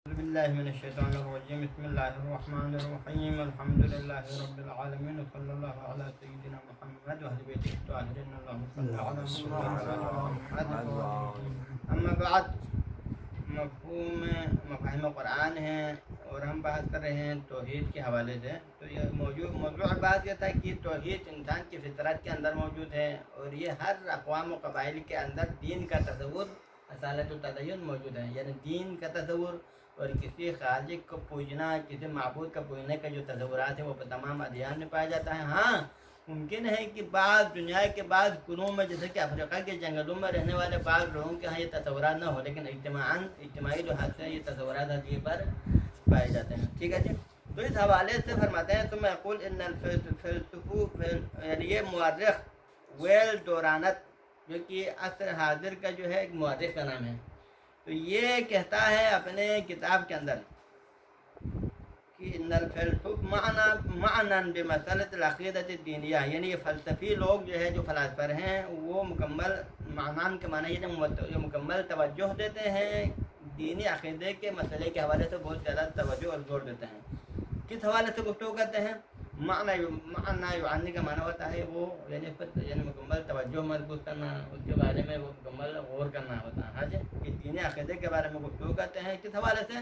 بالله من الشيطان الرجيم. بسم الله الرحمن الرحيم. الحمد لله رب العالمين وصلى الله على سيدنا محمد وأهل بيته الطاهرين. اللهم صل على محمد. أما بعد، مفاہیم قرآن ہیں اور ہم بات کر رہے ہیں توحید کے حوالے سے. تو یہ موضوع بات یہ تھا کہ توحید انسان کی فطرت کے اندر موجود ہے اور یہ ہر اقوام و قبائل کے اندر دین کا تصور اصالت التدین موجود ہے، یعنی دین کا تصور اور کسی خالق کو پوجنا، کسی معبود کا پوجنے کا جو تصورات ہے وہ تمام ادیان میں پایا جاتا ہے. ہاں ممکن ہے کہ بعض دنیا کے بعض قلوب میں، جیسے کہ افریقہ کے جنگلوں میں رہنے والے بعض لوگوں کے ہاں یہ تصورات نہ ہو، لیکن اجتماعی لحاظ سے یہ تصورات حقیقی پر پائے جاتے ہیں. ٹھیک ہے جی. تو اس حوالے سے فرماتے ہیں تو میں اقول ان یہ مورخ ویل دورانت، جو کہ عصر حاضر کا جو ہے ایک مورخ کا نام ہے، تو یہ کہتا ہے اپنے کتاب کے اندر کہ ان الفلسف معنی بمسألۃ العقیدۃ الدینیہ، یعنی یہ فلسفی لوگ جو ہے، جو فلاسفر ہیں، وہ مکمل معنان کے معنی یہ مکمل توجہ دیتے ہیں دینی عقیدے کے مسئلے کے حوالے سے، بہت زیادہ توجہ اور زور دیتے ہیں. کس حوالے سے گفتگو کرتے ہیں؟ معنی کا معنی ہوتا ہے وہ یعنی مکمل توجہ مرکوز کرنا، اس کے بارے میں وہ مکمل غور کرنا ہوتا ہے. ہاں جی، کہ دینی عقیدے کے بارے میں گفتگو کرتے ہیں. کس حوالے سے؟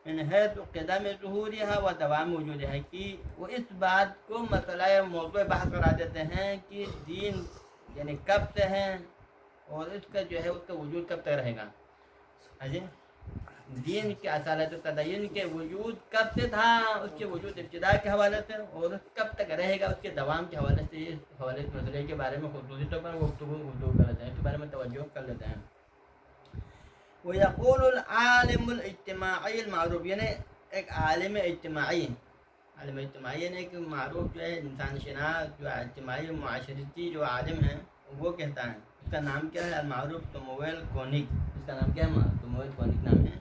انحیث قدم ظہورها و دوام وجود ہے، کہ وہ اس بات کو مسئلہ موضوع بحث کرا دیتے ہیں کہ دین یعنی کب سے ہے اور اس کا جو ہے اس کا وجود کب تک رہے گا. ہاں جی، دین کے اصالت تدین کے وجود کب سے تھا، اس کے وجود ابتدا کے حوالے سے، اور کب تک رہے گا اس کے دوام کے حوالے سے. اس حوالے سے مسئلے کے بارے میں خصوصی طور پر گفتگو کر لیتے ہیں، اس کے بارے میں توجہ کر لیتے ہیں. وَيَقُولُ الْعَالِمُ الْاجْتِمَاعِيُّ الْمَعْرُوفُ، یعنی ایک عالم اجتماعی یعنی ایک معروف جو ہے انسان شناس، جو اجتماعی معاشرتی جو عالم ہے، وہ کہتا ہے. اس کا نام کیا ہے؟ المعروف سموئیل کونک. اس کا نام کیا ہے؟ سموئیل کونک نام ہے.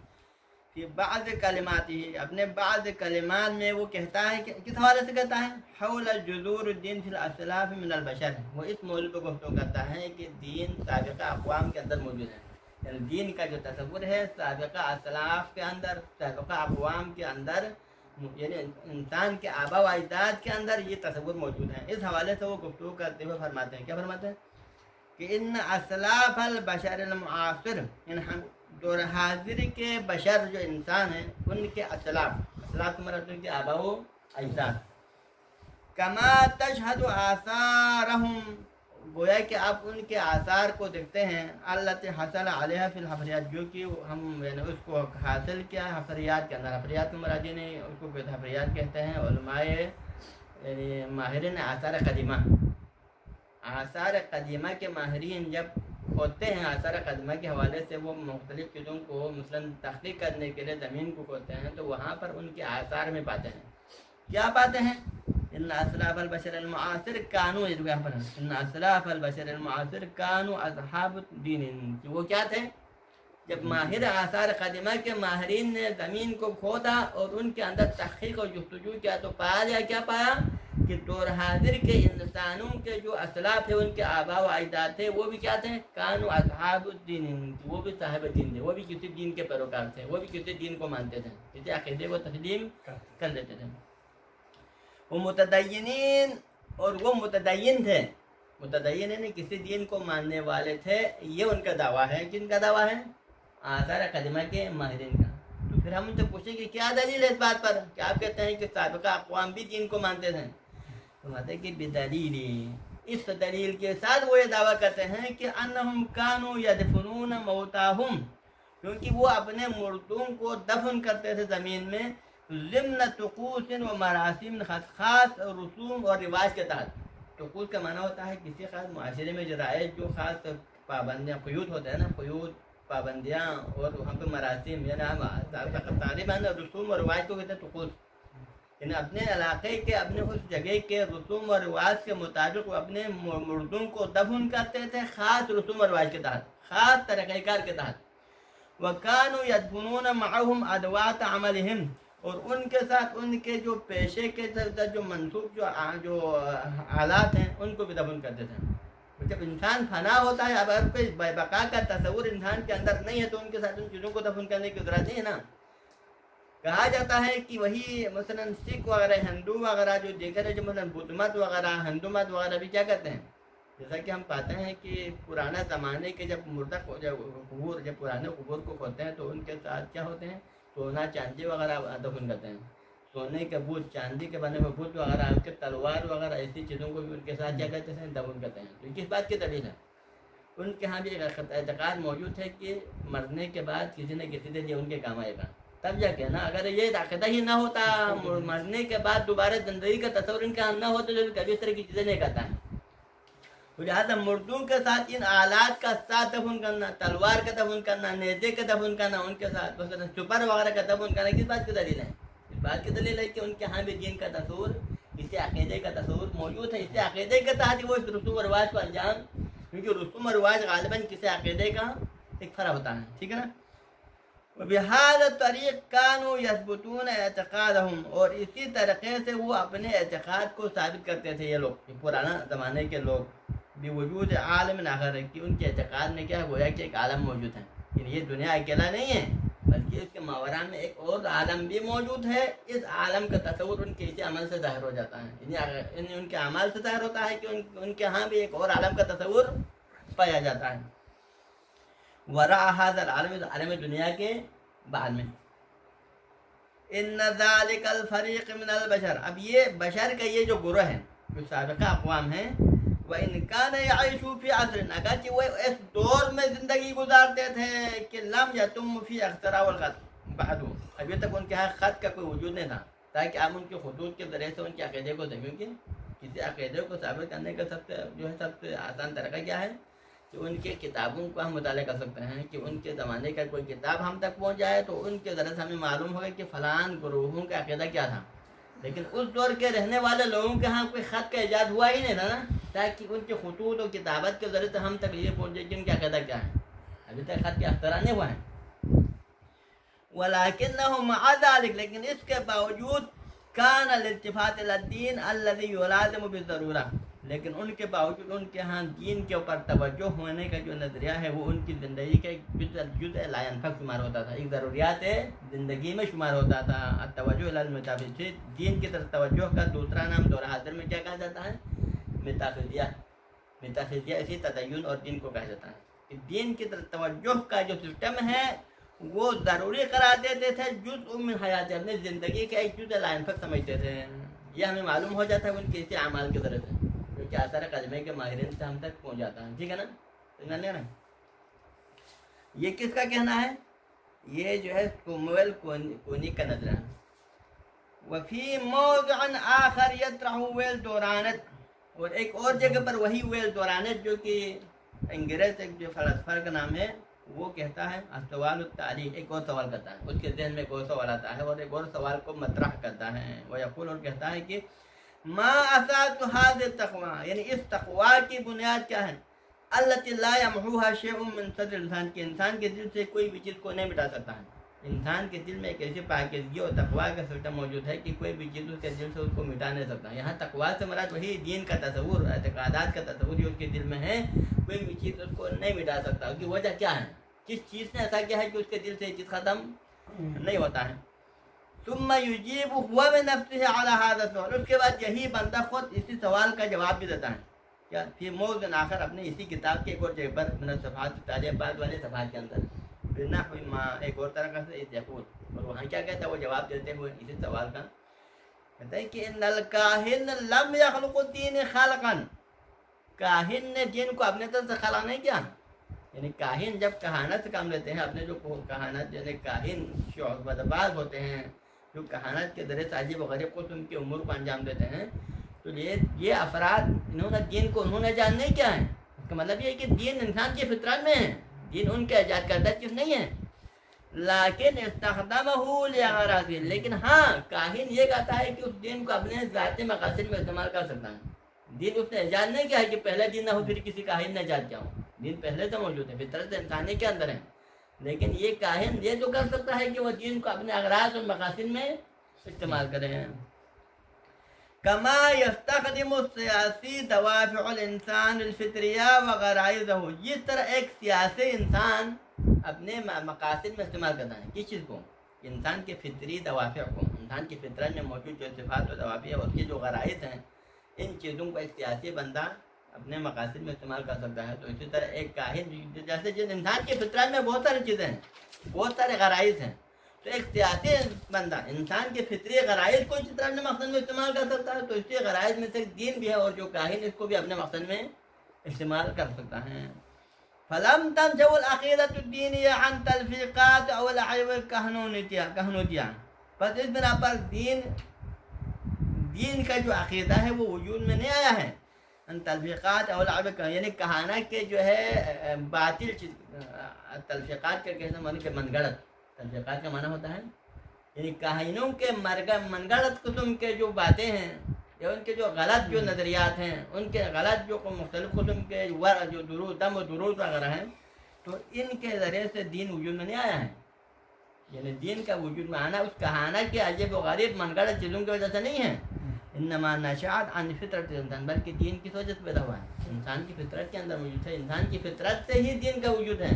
کہ بعض کلمات ہی اپنے بعض کلمات میں وہ کہتا ہے کہ کس حوالے سے کہتا ہے؟ حول جذور الدین فی الاسلاف من البشر. وہ اس موضوع پہ گفتگو کرتا ہے کہ دین سابقہ اقوام کے اندر موجود ہے، یعنی دین کا جو تصور ہے سابقہ اسلاف کے اندر، سابقہ اقوام کے اندر، یعنی انسان کے آبا و اجداد کے اندر یہ تصور موجود ہے. اس حوالے سے وہ گفتگو کرتے ہوئے فرماتے ہیں، کیا فرماتے ہیں؟ کہ ان اسلاف البشر المعاصر، یعنی ہم دور حاضر کے بشر جو انسان ہیں، ان کے اسلاف کے مرتبہ کے آبا و اجداد، کما تشہد آثارہم، گویا کہ آپ ان کے آثار کو دیکھتے ہیں، التی حصل علیہ فی الحفریات، جو کہ ہم یعنی اس کو حاصل کیا حفریات کے اندر. حفریات کے مرادی نے اس کو حفریات کہتے ہیں علماء یعنی ماہرین آثار قدیمہ. آثار قدیمہ کے ماہرین جب کھودتے ہیں آثار قدیمہ کے حوالے سے، وہ مختلف چیزوں کو مثلا تحقیق کرنے کے لیے زمین کو کھودتے ہیں، تو وہاں پر ان کے آثار میں پاتے ہیں. کیا پاتے ہیں؟ ان اسلاف البشر المعاصر کانو، ان اسلاف البشر المعاصر کانو اصحاب دین. وہ کیا تھے؟ جب ماہر آثار قدیمہ کے ماہرین نے زمین کو کھودا اور ان کے اندر تحقیق اور جستجو کیا، تو کیا پایا کہ دور حاضر کے انسانوں کے جو اسلاف تھے، ان کے آبا و اجداد تھے، وہ بھی کیا تھے؟ کانو اصحاب الدین، وہ بھی صاحب دین تھے، وہ بھی کسی دین کے پیروکار تھے، وہ بھی کسی دین کو مانتے تھے، کسی عقیدے کو تسلیم کر لیتے تھے. وہ متدینین، اور وہ متدین تھے، متدین یعنی کسی دین کو ماننے والے تھے. یہ ان کا دعویٰ ہے. کن کا دعویٰ ہے؟ آثار قدیمہ کے ماہرین کا. تو پھر ہم ان سے پوچھیں کہ کیا دلیل ہے اس بات پر کہ آپ کہتے ہیں کہ سابقہ اقوام بھی دین کو مانتے تھے؟ تو کہتے ہیں کہ بدلیل، اس دلیل کے ساتھ وہ یہ دعویٰ کرتے ہیں کہ انہم کانوا یدفنون موتاہم، کیونکہ وہ اپنے مردوں کو دفن کرتے تھے زمین میں، ضمن طقوس و مراسم، خاص رسوم اور رواج کے تحت. طقوس کا معنی ہوتا ہے کسی خاص معاشرے میں جو رائج جو خاص پابندیاں، قیود ہوتے ہیں نا، قیود پابندیاں، اور وہاں پہ مراسم، یعنی طالبان رسوم اور رواج کو کہتے ہیں طقوس. یعنی اپنے علاقے کے، اپنے اس جگہ کے رسوم اور رواج کے مطابق وہ اپنے مردوں کو دفن کرتے تھے، خاص رسوم اور رواج کے تحت، خاص طریقہ کار کے تحت. وَكَانُوا يَدْفُنُونَ مَعَهُمْ أَدْوَاتَ عَمَلِهِمْ، اور ان کے ساتھ ان کے جو پیشے کے جو منسوب جو آلات ہیں ان کو بھی دفن کرتے تھے. جب انسان فنا ہوتا ہے، اب اگر کوئی بقا کا تصور انسان کے اندر نہیں ہے، تو ان کے ساتھ ان چیزوں کو دفن کرنے کی ضرورت نہیں ہے نا. کہا جاتا ہے کہ وہی مثلاً سکھ وغیرہ ہندو وغیرہ جو دیکھ رہے جو مثلاً بدھ مت وغیرہ ہندو مت وغیرہ بھی کیا کہتے ہیں، جیسا کہ ہم پاتے ہیں کہ پرانا زمانے کے جب مردہ قبور جب پرانے قبور کو کھوتے ہیں تو ان کے ساتھ کیا ہوتے ہیں، سونا چاندی وغیرہ دفن کرتے ہیں، سونے کے بت، چاندی کے بنے ہوئے بت وغیرہ، ان کے تلوار وغیرہ ایسی چیزوں کو بھی ان کے ساتھ کیا کہتے ہیں، دفن کرتے ہیں۔ تو یہ کس بات کی دلیل ہے؟ ان کے ہاں بھی ایک اعتقاد موجود ہے کہ مرنے کے بعد کسی نہ کسی سے یہ ان کے کام آئے گا، تب جا کے نا، اگر یہ عقیدہ ہی نہ ہوتا، مرنے کے بعد دوبارہ زندگی کا تصور ان کے ہاں نہ ہوتا تو کبھی اس طرح کی چیزیں نہیں کرتا ہے۔ تو لہٰذا مردوں کے ساتھ ان آلات کا ساتھ دفن کرنا، تلوار کا دفن کرنا، نیزے کا دفن کرنا، ان کے ساتھ مثلا چپر وغیرہ کا دفن کرنا، کس بات کی دلیل ہے؟ اس بات کی دلیل ہے کہ ان کے ہاں بھی دین کا تصور، اسے عقیدے کا تصور موجود ہے، اسے عقیدے کے تحت وہ اس رسوم و رواج کو انجام، کیونکہ رسوم و رواج غالباً کسی عقیدے کا ایک فرع ہوتا ہے، ٹھیک ہے نا؟ وبهذا الطریق كانوا يثبتون اعتقادهم، اور اسی طریقے سے وہ اپنے اعتقاد کو ثابت کرتے تھے یہ لوگ، پرانا زمانے کے لوگ، بوجود عالم آخر، کہ ان کے اعتقاد میں کیا گویا کہ ایک عالم موجود ہے، یعنی یہ دنیا اکیلا نہیں ہے بلکہ اس کے ماورا میں ایک اور عالم بھی موجود ہے، اس عالم کا تصور ان کے اسی عمل سے ظاہر ہو جاتا ہے، یعنی ان کے اعمال سے ظاہر ہوتا ہے کہ ان کے ہاں بھی ایک اور عالم کا تصور پایا جاتا ہے، وراء هذا العالم، عالم دنیا کے بعد میں۔ ان ذالک الفریق من البشر، اب یہ بشر کا یہ جو گروہ ہے، جو سابقہ اقوام ہیں، وَإِنْ كَانَ يَعِيشُ فِي عَصْرٍ، اگرچہ وہ اس دور میں زندگی گزارتے تھے کہ لم یتم فی اختراع الخط بعد، ابھی تک ان کے ہاں خط کا کوئی وجود نہیں تھا، تاکہ آپ ان کے خطوط کے ذریعے سے ان کے عقیدے کو دیں، کیونکہ کسی عقیدے کو ثابت کرنے کا سب سے آسان طریقہ کیا ہے کہ ان کے کتابوں کو ہم مطالعہ کر سکتے ہیں، کہ ان کے زمانے کا کوئی کتاب ہم تک پہنچ جائے تو ان کے ذریعے سے ہمیں معلوم ہوگا کہ فلان گروہوں کا عقیدہ کیا تھا، لیکن اس دور کے رہنے والے لوگوں کے ہاں کوئی خط کا ایجاد ہوا ہی نہیں تھا نا، تاکہ ان کے خطوط اور کتابت کے ذریعے سے ہم تک یہ پہنچے کہ ان کا عقیدہ کیا ہے، ابھی تک خط کا اختراع نہیں ہوا ہے۔ وَلَكِنَّهُ مَعَ ذَلِكَ، لیکن اس کے باوجود كَانَ الالتفات الى الدين الذي يلازم بالضرورة، لیکن ان کے باوجود ان کے ہاں دین کے اوپر توجہ ہونے کا جو نظریہ ہے وہ ان کی زندگی کا ایک جزء لا ينفك شمار ہوتا تھا، ایک ضروریات زندگی میں شمار ہوتا تھا۔ التوجہ الى المتافزیہ، دین کی طرف توجہ کا دوسرا نام دور حاضر میں کیا کہا جاتا ہے؟ میتافزیہ۔ میتافزیہ اسی تدین اور دین کو کہا جاتا ہے کہ دین کی طرف توجہ کا جو سسٹم ہے وہ ضروری قرار دیتے تھے، جزء من حیات، اپنے زندگی کا ایک جزء لا ينفك سمجھتے تھے۔ یہ ہمیں معلوم ہو جاتا ہے ان کے اسی اعمال کے ذریعے سے، جو کہ اثر قدمے کے ماہرین سے ہم تک پہنچ جاتا ہے، ٹھیک ہے نا؟ یہ کس کا کہنا ہے؟ یہ جو ہے سمویل کونی کا نظر ہے۔ وفی موضع آخر یطرح ویل دورانت، اور ایک اور جگہ پر وہی ویل دورانت جو کہ انگریز ایک جو فلسفہ کا نام ہے وہ کہتا ہے السوال التعلیق، ایک اور سوال کرتا ہے، اس کے ذہن میں ایک اور سوال آتا ہے اور ایک اور سوال کو مطرح کرتا ہے، وہ یقول، اور کہتا ہے کہ ما اساس هذا التقوی، یعنی اس تقوی کی بنیاد کیا ہے؟ التي لا يمحوها شيء من صدر الانسان، کے انسان کے دل سے کوئی بھی چیز کو نہیں مٹا سکتا ہے۔ انسان کے دل میں ایک ایسی پاکیزگی اور تقوی کا سسٹم موجود ہے کہ کوئی بھی چیز اس کے دل سے اس کو مٹا نہیں سکتا۔ یہاں تقوی سے مراد وہی دین کا تصور، اعتقادات کا تصور جو اس کے دل میں ہے، کوئی بھی چیز اس کو نہیں مٹا سکتا۔ اس کی وجہ کیا ہے؟ کس چیز نے ایسا کیا ہے کہ اس کے دل سے یہ چیز ختم نہیں ہوتا ہے؟ ثم یجیب هو بنفسه على هذا السؤال، اس کے بعد یہی بندہ خود اسی سوال کا جواب بھی دیتا ہے، کیا فی موضع آخر، اپنے اسی کتاب کے ایک اور جگہ پر، من الصفحات تعلیبات والے صفحات کے اندر، بنحو ما، ایک اور طرح سے یقول، اور وہاں کیا کہتا ہے وہ جواب دیتے ہوئے اسی سوال کا، کہتا ہے کہ ان الکاہن لم یخلق الدین خلقا، کاہن نے دین کو اپنے طرف سے خلق نہیں کیا، یعنی کاہن جب کہانت سے کام لیتے ہیں، اپنے جو کہانت یعنی کاہن شعبہ باز ہوتے ہیں جو کہانت کے ذریعے عجیب و غریب قسم کی امور کو انجام دیتے ہیں، تو یہ افراد انہوں نے دین کو انہوں نے جان نہیں کیا ہے، اس کا مطلب یہ ہے کہ دین انسان کی فطرت میں ہے، دین ان کے ایجاد کردہ چیز نہیں ہے، لیکن استخدمہ لغرض، لیکن ہاں کاہن یہ کہتا ہے کہ اس دین کو اپنے ذاتی مقاصد میں استعمال کر سکتا ہے۔ دین اس نے ایجاد نہیں کیا ہے کہ پہلے دین نہ ہو پھر کسی کاہن نے ایجاد کیا ہو، دین پہلے سے موجود ہے، فطرت انسانی کے اندر ہے، لیکن یہ کاہن یہ جو کر سکتا ہے کہ وہ دین کو اپنے اغراض اور مقاصد میں استعمال کرے ہیں۔ کما یستخدم السیاسی دوافع الانسان الفطریہ وغرائزہ، جس طرح ایک سیاسی انسان اپنے مقاصد میں استعمال کرتا ہے، کس چیز کو؟ انسان کے فطری دوافع کو، انسان کی فطرت میں موجود جو صفات و دوافع اور کی جو غرائز ہیں، ان چیزوں کو ایک سیاسی بندہ اپنے مقاصد میں استعمال کر سکتا ہے۔ تو اسی طرح ایک کاہن، جیسے جس انسان کی فطرت میں بہت ساری چیزیں ہیں، بہت سارے غرائز ہیں، تو ایک سیاسی بندہ انسان کے فطری غرائز کو اسی طرح اپنے مقصد میں استعمال کر سکتا ہے۔ تو اسی غرائز میں سے دین بھی ہے، اور جو کاہن اس کو بھی اپنے مقصد میں استعمال کر سکتا ہے۔ فلم تنجو العقیدۃ الدینیہ عن تلفیقات او العیب الکہنوتیہ، پس اس بنا پر دین کا جو عقیدہ ہے وہ وجود میں نہیں آیا ہے۔ ان تلفیقات او العیب، یعنی کہانہ کے جو ہے باطل تلفیقات کا کہنا معنی کہ من گڑت، تلفیقات کا معنی ہوتا ہے یعنی کاہنوں کے من گڑت قسم کے جو باتیں ہیں، یا ان کے جو غلط جو نظریات ہیں، ان کے غلط جو مختلف قسم کے جو دم و دروز وغیرہ ہیں، تو ان کے ذریعے سے دین وجود میں نہیں آیا ہے۔ یعنی دین کا وجود میں آنا اس کہانہ کے عجیب و غریب من گڑت چیزوں کی وجہ سے نہیں ہے۔ انما نشأت عن فطرت الانسان، بلکہ دین کس وجہ سے پیدا ہوا ہے؟ انسان کی فطرت کے اندر موجود ہے، انسان کی فطرت سے ہی دین کا وجود ہے،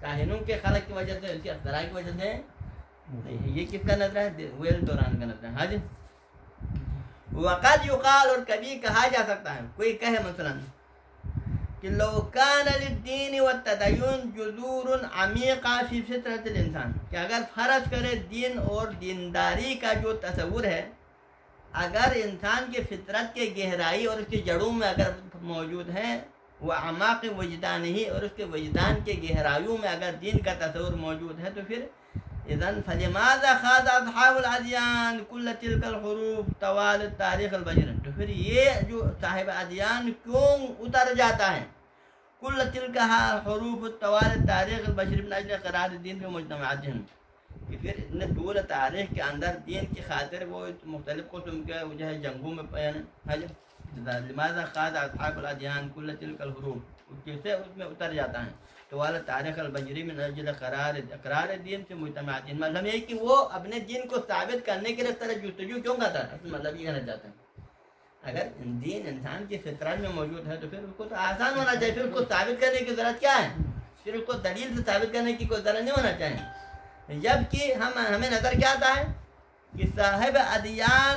کاہنوں کے خلق کی وجہ سے، اس کے اختراع کی وجہ سے نہیں۔ یہ کس کا نظر ہے؟ ویل دوران کا نظر ہے۔ ہاں جی، وقد یقال، اور کبھی کہا جا سکتا ہے، کوئی کہے مثلا کہ لو کان للدین والتدین جذور عمیقہ فی فطرت الانسان، کہ اگر فرض کرے دین اور دینداری کا جو تصور ہے، اگر انسان کی فطرت کے گہرائی اور اس کی جڑوں میں اگر موجود ہے، وہ اعماق وجدان ہی، اور اس کے وجدان کے گہرائیوں میں اگر دین کا تصور موجود ہے، تو پھر اذن فلماذا خاض اصحاب الادیان کل تلک الحروف طوال تاریخ البشر، تو پھر یہ جو صاحب ادیان کیوں اتر جاتا ہے کل تلک حروف طوال تاریخ البشر من اجل قرار الدین فی مجتمعاتهم، کہ پھر اتنے طول تاریخ کے اندر دین کی خاطر وہ مختلف قسم کے جو ہے جنگوں میں لماذا خاض اصحاب الادیان کل تلک الحروف، کیسے اس میں اتر جاتا ہے طوال تاریخ البجری من اجل اقرار دین سے مجتمعات، مطلب یہ کہ وہ اپنے دین کو ثابت کرنے کے لیے اس طرح جستجو کیوں کرتا ہے؟ اصل مطلب یہ کہنا چاہتے ہیں اگر دین انسان کی فطرت میں موجود ہے تو پھر اس کو تو آسان ہونا چاہیے، پھر اس کو ثابت کرنے کی ضرورت کیا ہے؟ پھر اس کو دلیل سے ثابت کرنے کی کوئی ضرورت نہیں ہونا چاہیے۔ جبکہ ہمیں نظر کیا آتا ہے کہ صاحب ادیان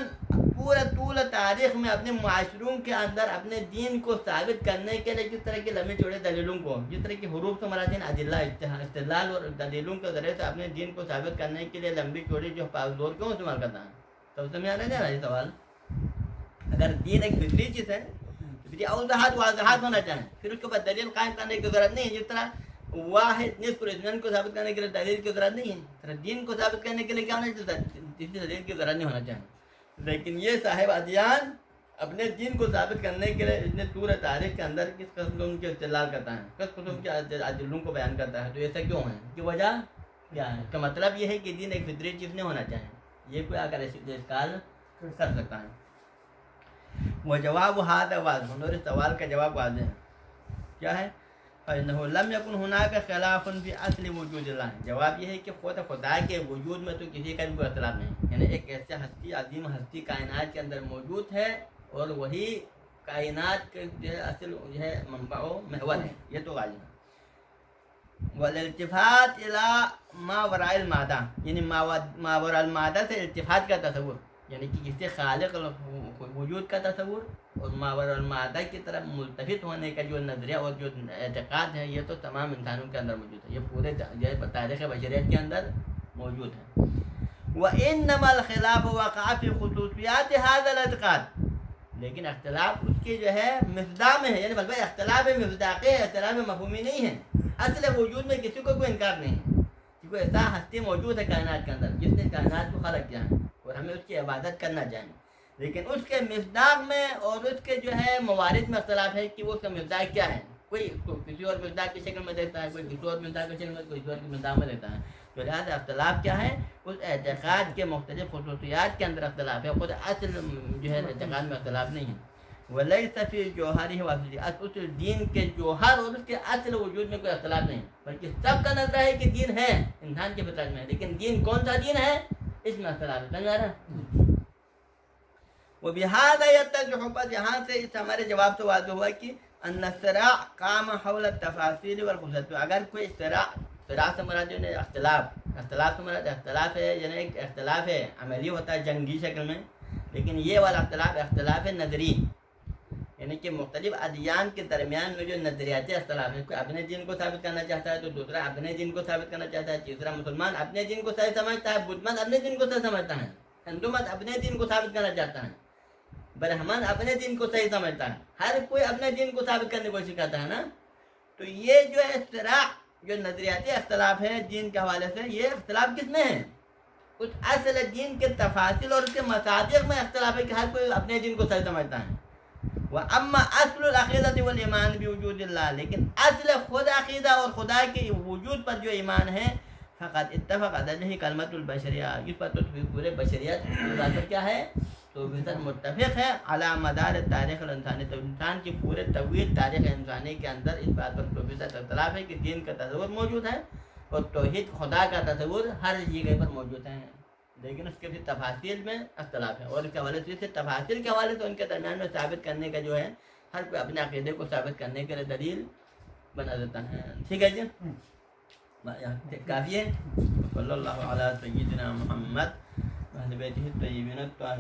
پورے طول تاریخ میں اپنے معاشروں کے اندر اپنے دین کو ثابت کرنے کے لیے کس طرح کی لمبے چوڑے دلیلوں کو، جس طرح کی حروف سے مراد ادلہ استدلال اور دلیلوں کے ذریعے سے اپنے دین کو ثابت کرنے کے لیے لمبی چوڑی جو دور کیوں استعمال کرتا ہے؟ تو سمجھ آ رہا ہے یہ سوال؟ اگر دین ایک فطری چیز ہے تو پھر اوضاحات واضحات ہونا چاہیں، پھر اس کے بعد دلیل قائم کرنے کی ضرورت نہیں ہے۔ جس طرح واحد نصف الاثنین کو ثابت کرنے کے لیے دلیل کی ضرورت نہیں ہے، دین کو ثابت کرنے کے لیے کیا ہونا چاہیے؟ کسی دلیل کی ضرورت نہیں ہونا چاہیے۔ لیکن یہ صاحب ادیان اپنے دین کو ثابت کرنے کے لیے اتنے طول تاریخ کے اندر کس قسم کے استدلال کرتا ہے، کس قسم کے ادلوں کو بیان کرتا ہے، تو ایسا کیوں ہے؟ کی وجہ کیا ہے؟ اس کا مطلب یہ ہے کہ دین ایک فطری چیز نہیں ہونا چاہیے، یہ کوئی آ کر اشکال کر سکتا ہے۔ وہ جواب ہاتھ واضح، اور اس سوال کا جواب واضح ہے، کیا ہے؟ فَإِنَّهُ لَمْ يَكُنْ هُنَاكَ خِلَافٌ فِي أَصْلِ وُجُودِ اللَّهِ، جواب یہ ہے کہ خدا کے وجود میں تو کسی کا بھی کوئی اختلاف نہیں، یعنی ایک ایسے ہستی عظیم ہستی کائنات کے اندر موجود ہے اور وہی کائنات کے جو ہے اصل جو ہے منبع و محور ہے، یہ تو غالب ہے۔ والالتفات الى ما وراء المادہ، یعنی ما وراء المادہ سے التفات کا تصور، یعنی کہ کسی خالق وجود کا تصور اور ما وراء المادہ کی طرف ملتفت ہونے کا جو نظریہ اور جو اعتقاد ہے، یہ تو تمام انسانوں کے اندر موجود ہے، یہ پورے تاریخ بشریت کے اندر موجود ہے۔ وَإِنَّمَا الْخِلَافُ وَقَعَ فِي خُصُوصِيَاتِ هَذَا الْاعْتِقَادِ، لیکن اختلاف اس کے جو ہے مصداق میں ہے، یعنی مطلب اختلاف مصداقی ہے، اختلاف مفہومی نہیں ہے۔ اصل وجود میں کسی کو کوئی انکار نہیں ہے کہ کوئی ایسا ہستی موجود ہے کائنات کے اندر جس نے کائنات کو خلق کیا ہے اور ہمیں اس کی عبادت کرنا چاہیے، لیکن اس کے مصداق میں اور اس کے جو ہے موارد میں اختلاف ہے کہ وہ اس کا مصداق کیا ہے، کوئی کسی اور مصداق کی شکل میں دیتا ہے، کوئی کسی اور مصداق کی شکل میں، کوئی کسی اور کی مصداق میں دیتا ہے۔ تو لہٰذا اختلاف کیا ہے؟ اس اعتقاد کے مختلف خصوصیات کے اندر اختلاف ہے، خود اصل جو ہے اعتقاد میں اختلاف نہیں ہے۔ وَلَيْسَ فِي جَوْهَرِهِ وَأَصْلِهِ، اس دین کے جوہر اور اس کے اصل وجود میں کوئی اختلاف نہیں، بلکہ سب کا نظر ہے کہ دین ہے انسان کے فطرت میں، لیکن دین کون سا دین ہے اس میں اختلاف ہے۔ سمجھ آ رہا ہے؟ وَبِهَذَا يَتَّضِحُ، بس یہاں سے اس ہمارے جواب سے واضح ہوا کہ أَنَّ الصِّرَاعَ قَامَ حَوْلَ التَّفَاصِيلِ وَالْخُصُوصِيَّاتِ، اگر کوئی اختلاف سے مراد جو ہے اختلاف سے مراد اختلاف ہے، یعنی ایک اختلاف ہے عملی ہوتا ہے جنگی شکل میں، لیکن یہ والا اختلاف ہے نظری، یعنی کہ مختلف ادیان کے درمیان میں جو نظریاتی اختلاف ہے، کوئی اپنے دین کو ثابت کرنا چاہتا ہے تو دوسرا اپنے دین کو ثابت کرنا چاہتا ہے، تیسرا مسلمان اپنے دین کو صحیح سمجھتا ہے، بدھ مت اپنے دین کو صحیح سمجھتا ہے، ہندو مت اپنے دین کو ثابت کرنا چاہتا ہے، برہمن اپنے دین کو صحیح سمجھتا ہے، ہر کوئی اپنے دین کو ثابت کرنے کی کوشش کرتا ہے نا. تو یہ جو ہے اختلاف، جو نظریاتی اختلاف ہے دین کے حوالے سے، یہ اختلاف کس میں ہے؟ کچھ اصل دین کے تفاصیل اور اس کے مصادیق میں اختلاف ہے کہ ہر کوئی اپنے دین کو صحیح سمجھتا ہے. وَأَمَّا أَصْلُ الْعَقِيدَةِ وَالْإِيمَانِ بِوُجُودِ اللَّهِ، لیکن اصل خود عقیدہ اور خدا کے وجود پر جو ایمان ہے، فقط اتفق علیہ کلمۃ البشریہ، اس پر تو پورے بشریت پر کیا ہے؟ تو متفق ہے علی مدار تاریخ الانسانی، تو انسان کی پورے طویل تاریخ انسانی کے اندر اس بات پر تو اختلاف ہے کہ دین کا تصور موجود ہے اور توحید خدا کا تصور ہر جگہ پر موجود ہے، لیکن اس کے بھی تفاصیل میں اختلاف ہے، اور اس کے حوالے سے تفاصیل کے حوالے سے ان کے درمیان میں ثابت کرنے کا جو ہے، ہر کوئی اپنے عقیدے کو ثابت کرنے کے لیے دلیل بنا دیتا ہے. ٹھیک ہے جی، کافی ہے. صلی اللہ علیہ سیدنا محمد وعلی بیتہ الطیبین الطاہرین.